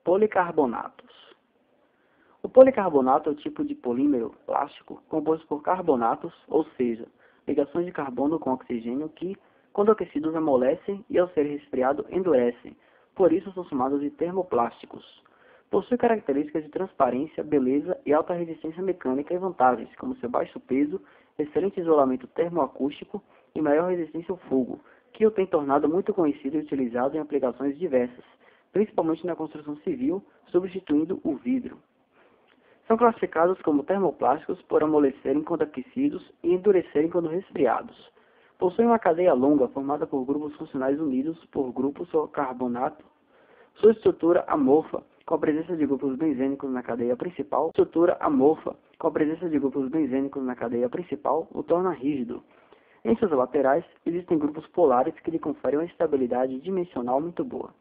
Policarbonatos. O policarbonato é o tipo de polímero plástico composto por carbonatos, ou seja, ligações de carbono com oxigênio que, quando aquecidos, amolecem e, ao ser resfriado, endurecem. Por isso são chamados de termoplásticos. Possui características de transparência, beleza e alta resistência mecânica e vantagens, como seu baixo peso, excelente isolamento termoacústico e maior resistência ao fogo, que o tem tornado muito conhecido e utilizado em aplicações diversas, principalmente na construção civil, substituindo o vidro. São classificados como termoplásticos por amolecerem quando aquecidos e endurecerem quando resfriados. Possuem uma cadeia longa formada por grupos funcionais unidos por grupos ou carbonato. Sua estrutura amorfa, com a presença de grupos benzênicos na cadeia principal, o torna rígido. Em seus laterais, existem grupos polares que lhe conferem uma estabilidade dimensional muito boa.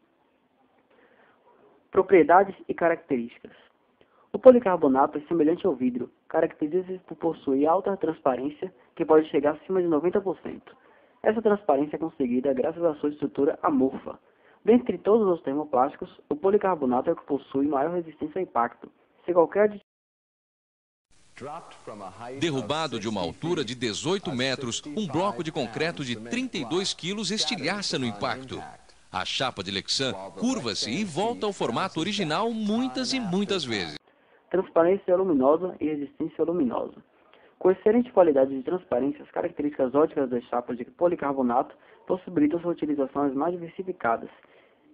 Propriedades e características. O policarbonato é semelhante ao vidro, caracteriza-se por possuir alta transparência, que pode chegar acima de 90%. Essa transparência é conseguida graças à sua estrutura amorfa. Dentre todos os termoplásticos, o policarbonato é o que possui maior resistência ao impacto. Se qualquer Derrubado de uma altura de 18 metros, um bloco de concreto de 32 quilos estilhaça no impacto. A chapa de Lexan curva-se e volta ao formato original muitas e muitas vezes. Transparência luminosa e resistência luminosa. Com excelente qualidade de transparência, as características óticas das chapas de policarbonato possibilitam sua utilização as mais diversificadas.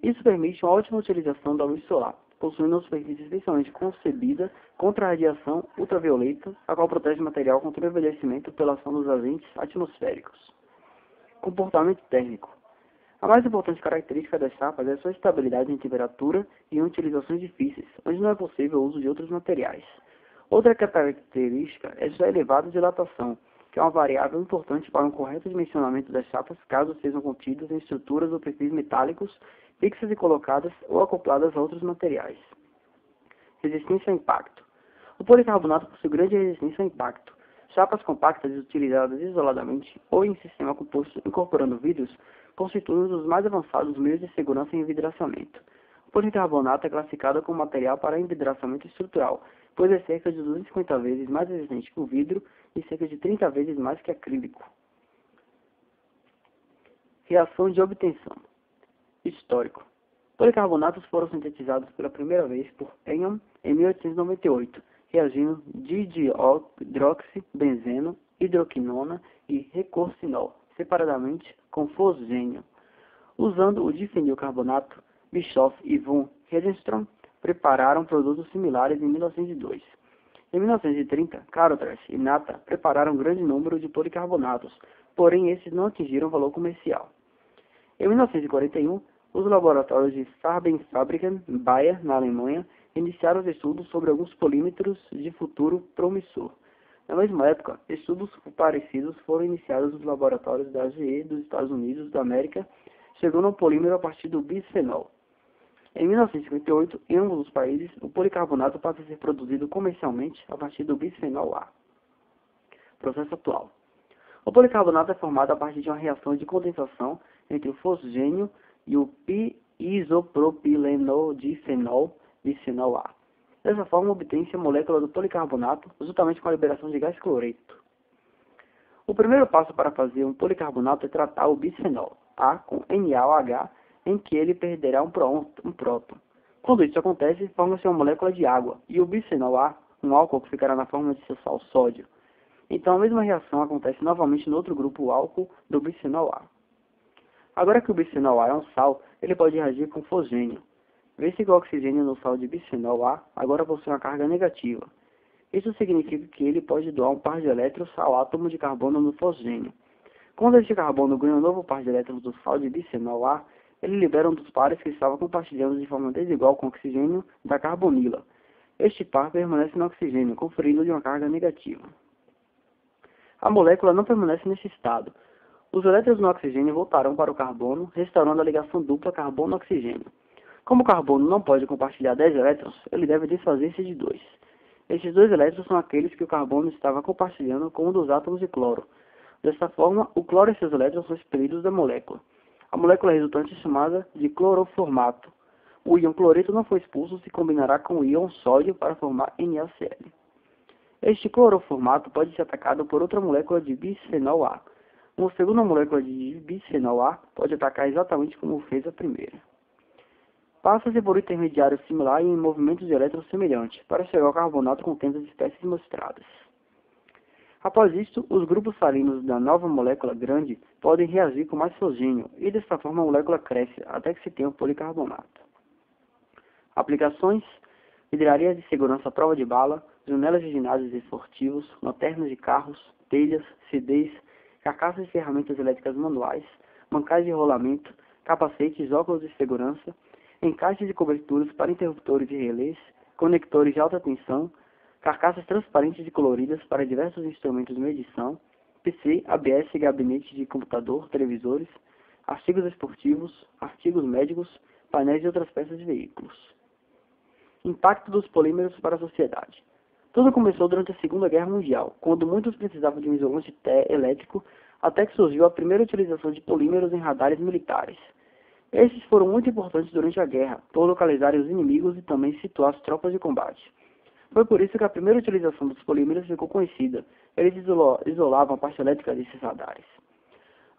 Isso permite uma ótima utilização da luz solar, possuindo uma superfície especialmente concebida contra a radiação ultravioleta, a qual protege o material contra o envelhecimento pela ação dos agentes atmosféricos. Comportamento térmico. A mais importante característica das chapas é sua estabilidade em temperatura e em utilizações difíceis, onde não é possível o uso de outros materiais. Outra característica é sua elevada dilatação, que é uma variável importante para um correto dimensionamento das chapas caso sejam contidas em estruturas ou perfis metálicos fixas e colocadas ou acopladas a outros materiais. Resistência ao impacto. O policarbonato possui grande resistência ao impacto. Chapas compactas utilizadas isoladamente ou em sistema composto incorporando vidros constituem um dos mais avançados meios de segurança em envidraçamento. O policarbonato é classificado como material para envidraçamento estrutural, pois é cerca de 250 vezes mais resistente que o vidro e cerca de 30 vezes mais que acrílico. Reação de obtenção. Histórico. Policarbonatos foram sintetizados pela primeira vez por Eon em 1898, reagindo dihidroxibenzeno, hidroquinona e recorcinol, separadamente com fosgênio. Usando o difenilcarbonato, Bischoff e von Hedenstrom prepararam produtos similares em 1902. Em 1930, Carothers e Natta prepararam um grande número de policarbonatos, porém esses não atingiram valor comercial. Em 1941, os laboratórios de Farbenfabriken, Bayer, na Alemanha, iniciaram os estudos sobre alguns polímetros de futuro promissor. Na mesma época, estudos parecidos foram iniciados nos laboratórios da GE dos Estados Unidos da América, chegando ao polímero a partir do bisfenol. Em 1958, em ambos os países, o policarbonato passa a ser produzido comercialmente a partir do bisfenol A. Processo atual. O policarbonato é formado a partir de uma reação de condensação entre o fosgênio e o pi-isopropilenodifenol bisfenol A. Dessa forma, obtém-se a molécula do policarbonato, juntamente com a liberação de gás cloreto. O primeiro passo para fazer um policarbonato é tratar o bisfenol A com NaOH, em que ele perderá um próton. Quando isso acontece, forma-se uma molécula de água, e o bisfenol A, um álcool que ficará na forma de seu sal sódio. Então, a mesma reação acontece novamente no outro grupo álcool do bisfenol A. Agora que o bisfenol A é um sal, ele pode reagir com fosgênio. Vê-se que o oxigênio no sal de bisfenol A agora possui uma carga negativa. Isso significa que ele pode doar um par de elétrons ao átomo de carbono no fosgênio. Quando este carbono ganha um novo par de elétrons do sal de bisfenol A, ele libera um dos pares que estava compartilhando de forma desigual com o oxigênio da carbonila. Este par permanece no oxigênio, conferindo-lhe uma carga negativa. A molécula não permanece nesse estado. Os elétrons no oxigênio voltarão para o carbono, restaurando a ligação dupla carbono-oxigênio. Como o carbono não pode compartilhar 10 elétrons, ele deve desfazer-se de 2. Estes 2 elétrons são aqueles que o carbono estava compartilhando com um dos átomos de cloro. Desta forma, o cloro e seus elétrons são expelidos da molécula. A molécula resultante é chamada de cloroformato. O íon cloreto não foi expulso se combinará com o íon sódio para formar NaCl. Este cloroformato pode ser atacado por outra molécula de bisfenol A. Uma segunda molécula de bisfenol A pode atacar exatamente como fez a primeira. Passa-se por um intermediário similar e em movimentos de elétrons semelhantes, para chegar ao carbonato contendo as espécies mostradas. Após isto, os grupos salinos da nova molécula grande podem reagir com mais oxigênio, e desta forma a molécula cresce até que se tenha um policarbonato. Aplicações: vidrarias de segurança à prova de bala, janelas de ginásios esportivos, lanternas de carros, telhas, CDs, carcaças de ferramentas elétricas manuais, mancais de rolamento, capacetes, óculos de segurança, encaixes de coberturas para interruptores e relés, conectores de alta tensão, carcaças transparentes e coloridas para diversos instrumentos de medição, PC, ABS, gabinetes de computador, televisores, artigos esportivos, artigos médicos, painéis e outras peças de veículos. Impacto dos polímeros para a sociedade. Tudo começou durante a Segunda Guerra Mundial, quando muitos precisavam de um isolante elétrico, até que surgiu a primeira utilização de polímeros em radares militares. Estes foram muito importantes durante a guerra, por localizarem os inimigos e também situar as tropas de combate. Foi por isso que a primeira utilização dos polímeros ficou conhecida. Eles isolavam a parte elétrica desses radares.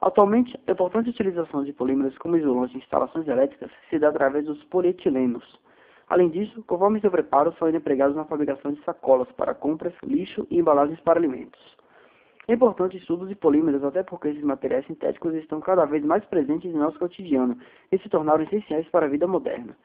Atualmente, a importante utilização de polímeros como isolante em instalações elétricas se dá através dos polietilenos. Além disso, conforme seu preparo, são ainda empregados na fabricação de sacolas para compras, lixo e embalagens para alimentos. É importante o estudo de polímeros, até porque esses materiais sintéticos estão cada vez mais presentes em nosso cotidiano e se tornaram essenciais para a vida moderna.